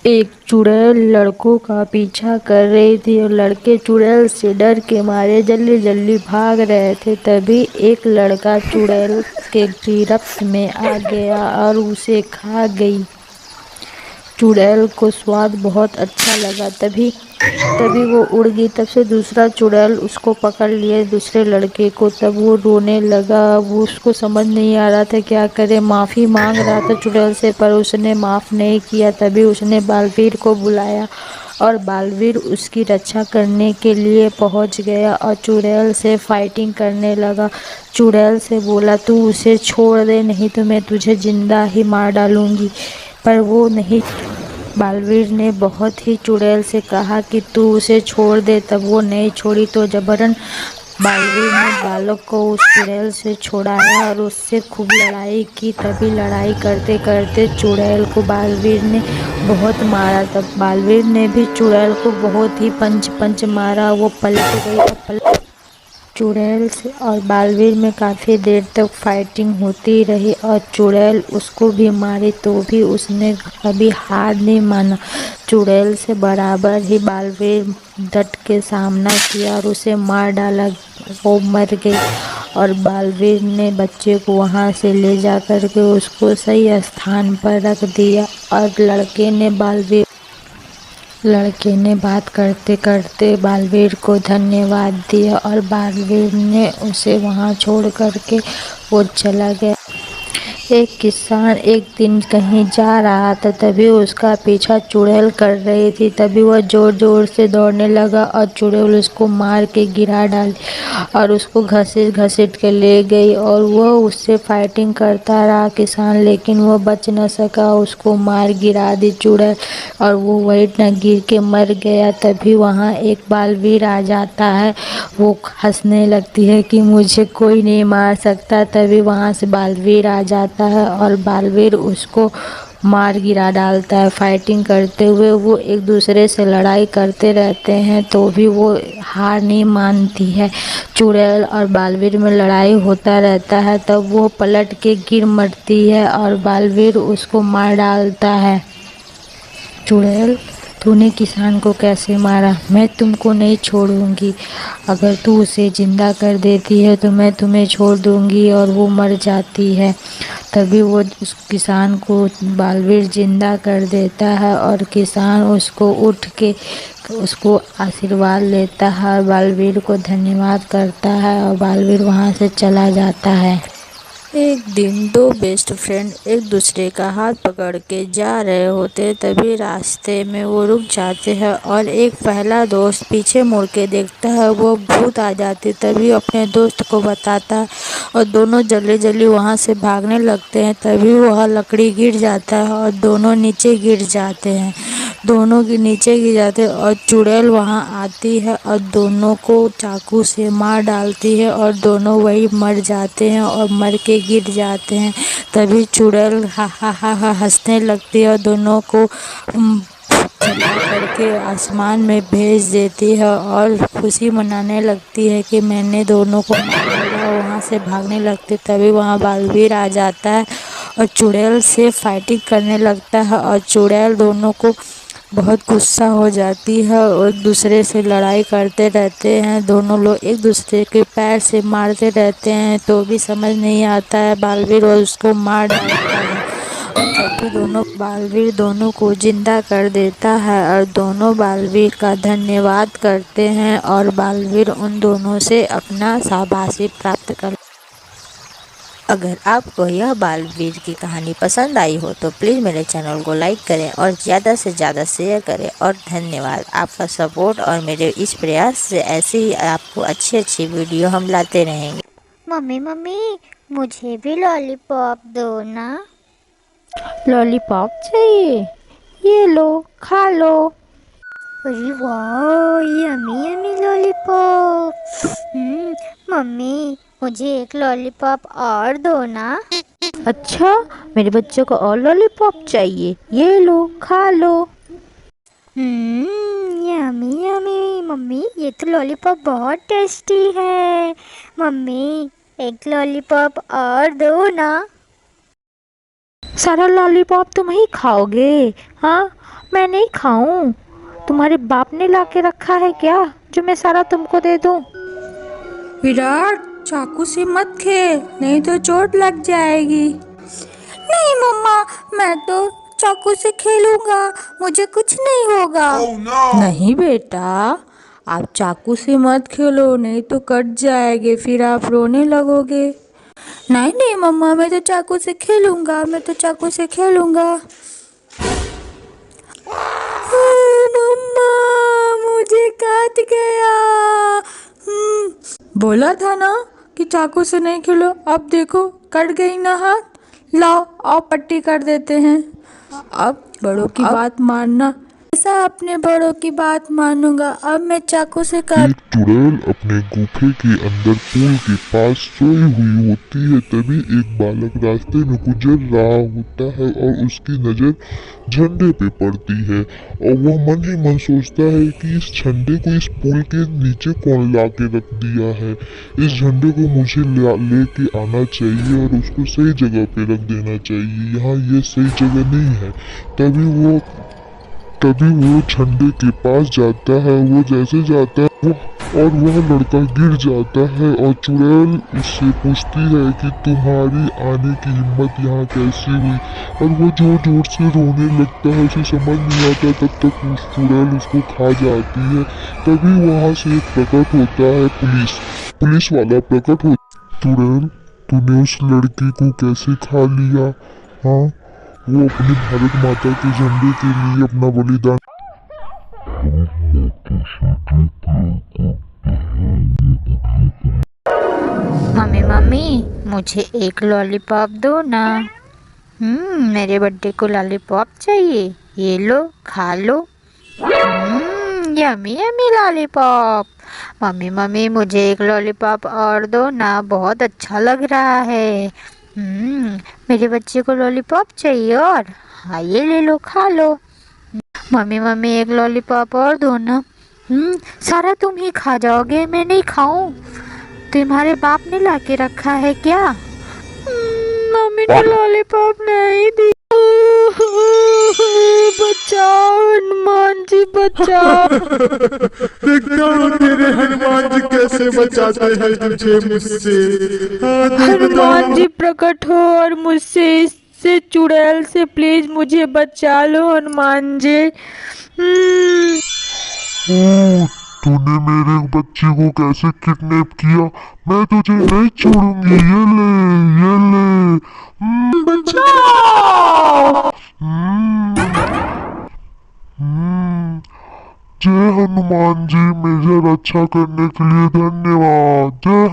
एक चुड़ैल लड़कों का पीछा कर रही थी और लड़के चुड़ैल से डर के मारे जल्दी जल्दी भाग रहे थे। तभी एक लड़का चुड़ैल के गिरफ्त में आ गया और उसे खा गई। चुड़ैल को स्वाद बहुत अच्छा लगा। तभी तभी वो उड़ गई। तब से दूसरा चुड़ैल उसको पकड़ लिए, दूसरे लड़के को। तब वो रोने लगा। वो उसको समझ नहीं आ रहा था क्या करे। माफ़ी मांग रहा था चुड़ैल से, पर उसने माफ़ नहीं किया। तभी उसने बालवीर को बुलाया और बालवीर उसकी रक्षा करने के लिए पहुंच गया और चुड़ैल से फाइटिंग करने लगा। चुड़ैल से बोला, तू उसे छोड़ दे, नहीं तो मैं तुझे जिंदा ही मार डालूंगी। पर वो नहीं। बालवीर ने बहुत ही चुड़ैल से कहा कि तू उसे छोड़ दे। तब वो नहीं छोड़ी तो जबरन बालवीर ने बालक को उस चुड़ैल से छुड़ाया और उससे खूब लड़ाई की। तभी लड़ाई करते करते चुड़ैल को बालवीर ने बहुत मारा। तब बालवीर ने भी चुड़ैल को बहुत ही पंच पंच मारा। वो पलट गई और चुड़ैल से और बालवीर में काफ़ी देर तक फाइटिंग होती रही और चुड़ैल उसको भी मारी तो भी उसने कभी हार नहीं माना। चुड़ैल से बराबर ही बालवीर डट के सामना किया और उसे मार डाला। वो मर गई और बालवीर ने बच्चे को वहाँ से ले जा कर के उसको सही स्थान पर रख दिया और लड़के ने बात करते करते बालवीर को धन्यवाद दिया और बालवीर ने उसे वहाँ छोड़ कर के वो चला गया। एक किसान एक दिन कहीं जा रहा था। तभी उसका पीछा चुड़ैल कर रही थी। तभी वह जोर जोर से दौड़ने लगा और चुड़ैल उसको मार के गिरा डाली और उसको घसीट घसीट के ले गई और वह उससे फाइटिंग करता रहा किसान, लेकिन वह बच न सका। उसको मार गिरा दी चुड़ैल और वो वहीं न गिर के मर गया। तभी वहाँ एक बालवीर आ जाता है। वो हंसने लगती है कि मुझे कोई नहीं मार सकता। तभी वहाँ से बालवीर आ जाता है और बालवीर उसको मार गिरा डालता है। फाइटिंग करते हुए वो एक दूसरे से लड़ाई करते रहते हैं तो भी वो हार नहीं मानती है। चुड़ैल और बालवीर में लड़ाई होता रहता है। तब वो पलट के गिर मरती है और बालवीर उसको मार डालता है। चुड़ैल, तूने किसान को कैसे मारा? मैं तुमको नहीं छोड़ूंगी। अगर तू उसे जिंदा कर देती है तो मैं तुम्हें छोड़ दूंगी। और वो मर जाती है। तभी वो उस किसान को बालवीर जिंदा कर देता है और किसान उसको उठ के उसको आशीर्वाद लेता है और बालवीर को धन्यवाद करता है और बालवीर वहाँ से चला जाता है। एक दिन दो बेस्ट फ्रेंड एक दूसरे का हाथ पकड़ के जा रहे होते। तभी रास्ते में वो रुक जाते हैं और एक पहला दोस्त पीछे मुड़ के देखता है। वो भूत आ जाती तभी अपने दोस्त को बताता है और दोनों जल्दी जल्दी वहाँ से भागने लगते हैं। तभी वह लकड़ी गिर जाता है और दोनों नीचे गिर जाते हैं। दोनों के नीचे गिर जाते हैं और चुड़ैल वहाँ आती है और दोनों को चाकू से मार डालती है और दोनों वही मर जाते हैं और मर के गिर जाते हैं। तभी चुड़ैल हा हा हा हा हंसने लगती है और दोनों को जला करके आसमान में भेज देती है और खुशी मनाने लगती है कि मैंने दोनों को मार डाला। वहाँ से भागने लगती तभी वहाँ बालवीर आ जाता है और चुड़ैल से फाइटिंग करने लगता है और चुड़ैल दोनों को बहुत गुस्सा हो जाती है और एक दूसरे से लड़ाई करते रहते हैं। दोनों लोग एक दूसरे के पैर से मारते रहते हैं तो भी समझ नहीं आता है। बालवीर और उसको मार डालता है और तभी बालवीर दोनों को जिंदा कर देता है और दोनों बालवीर का धन्यवाद करते हैं और बालवीर उन दोनों से अपना शाबाशी प्राप्त कर। अगर आपको यह बालवीर की कहानी पसंद आई हो तो प्लीज़ मेरे चैनल को लाइक करें और ज़्यादा से ज़्यादा शेयर करें। और धन्यवाद आपका सपोर्ट और मेरे इस प्रयास से ऐसे ही आपको अच्छी अच्छी वीडियो हम लाते रहेंगे। मम्मी मम्मी, मुझे भी लॉलीपॉप दो ना। लॉलीपॉप चाहिए? ये लो, खा लो। अरे वाह, यमी यमी लॉलीपॉप। मम्मी, मुझे एक लॉलीपॉप और दो ना। अच्छा, मेरे बच्चों को और लॉलीपॉप चाहिए? ये लो, खा लो। Yummy yummy. मम्मी, ये तो लॉलीपॉप बहुत टेस्टी है। मम्मी, एक लॉलीपॉप और दो ना। सारा लॉलीपॉप तुम ही खाओगे? हाँ, मैं नहीं खाऊं। तुम्हारे बाप ने ला के रखा है क्या जो मैं सारा तुमको दे दूं? विराट, चाकू से मत खेल, नहीं तो चोट लग जाएगी। नहीं मम्मा, मैं तो चाकू से खेलूंगा, मुझे कुछ नहीं होगा। Oh no! नहीं बेटा, आप चाकू से मत खेलो, नहीं तो कट जाएंगे, फिर आप रोने लगोगे। नहीं नहीं मम्मा, मैं तो चाकू से खेलूंगा, मैं तो चाकू से खेलूंगा। मम्मा, मुझे काट गया। बोला था ना कि चाकू से नहीं खेलो, अब देखो कट गई ना हाथ। लाओ, आओ पट्टी कर देते हैं। अब बड़ों की बात मानना। ऐसा अपने बड़ों की बात मानूंगा, अब मैं चाकू से काट। एक चुड़ैल अपने गुफे के अंदर पूल के पास सोई हुई होती है। तभी एक बालक रास्ते में गुजर रहा होता है और उसकी नजर झंडे पे पड़ती है और वह मन ही मन सोचता है कि इस झंडे को इस पुल के नीचे कौन ला के रख दिया है। इस झंडे को मुझे लेके आना चाहिए और उसको सही जगह पे रख देना चाहिए। यहाँ ये सही जगह नहीं है। तभी वो झंडे के पास जाता है। वो जैसे जाता है और वह लड़का गिर जाता है और चुड़ैल उससे पूछती है कि तुम्हारी आने की हिम्मत यहाँ कैसी हुई। और वो जोर जोर से रोने लगता है। उसे समझ नहीं आता, तब तक उस चुड़ैल उसको खा जाती है। तभी वहाँ से एक प्रकट होता है पुलिस वाला प्रकट हो। चुड़ैल, तूने उस लड़की को कैसे खा लिया? हाँ, वो अपनी भारत माता के झंडे के लिए अपना बलिदान। मम्मी मम्मी, मुझे एक लॉलीपॉप दो ना। मेरे बर्थडे को लॉलीपॉप चाहिए। ये लो, खा लो। Yummy yummy lollipop. Mummy mummy, मुझे एक लॉलीपॉप और दो ना, बहुत अच्छा लग रहा है। मेरे बच्चे को लॉलीपॉप चाहिए और हाँ, ये ले लो, खा लो। मम्मी मम्मी, एक लॉलीपॉप और दो ना। सारा तुम ही खा जाओगे, मैं नहीं खाऊं। तुम्हारे बाप ने ला के रखा है क्या? मम्मी ने लॉलीपॉप नहीं दी। बचाओ हनुमान जी, बचाओ। देखता हूँ तेरे हनुमान जी कैसे बचाते हैं तुझे मुझसे। हनुमान जी प्रकट हो और मुझसे इससे चुड़ैल से प्लीज मुझे बचा लो हनुमान जी। तूने मेरे बच्चे को कैसे किडनैप किया? मैं तुझे नहीं छोड़ूंगी। ये ले बचाओ। जय हनुमान जी, मेरी रक्षा करने के लिए धन्यवाद। जय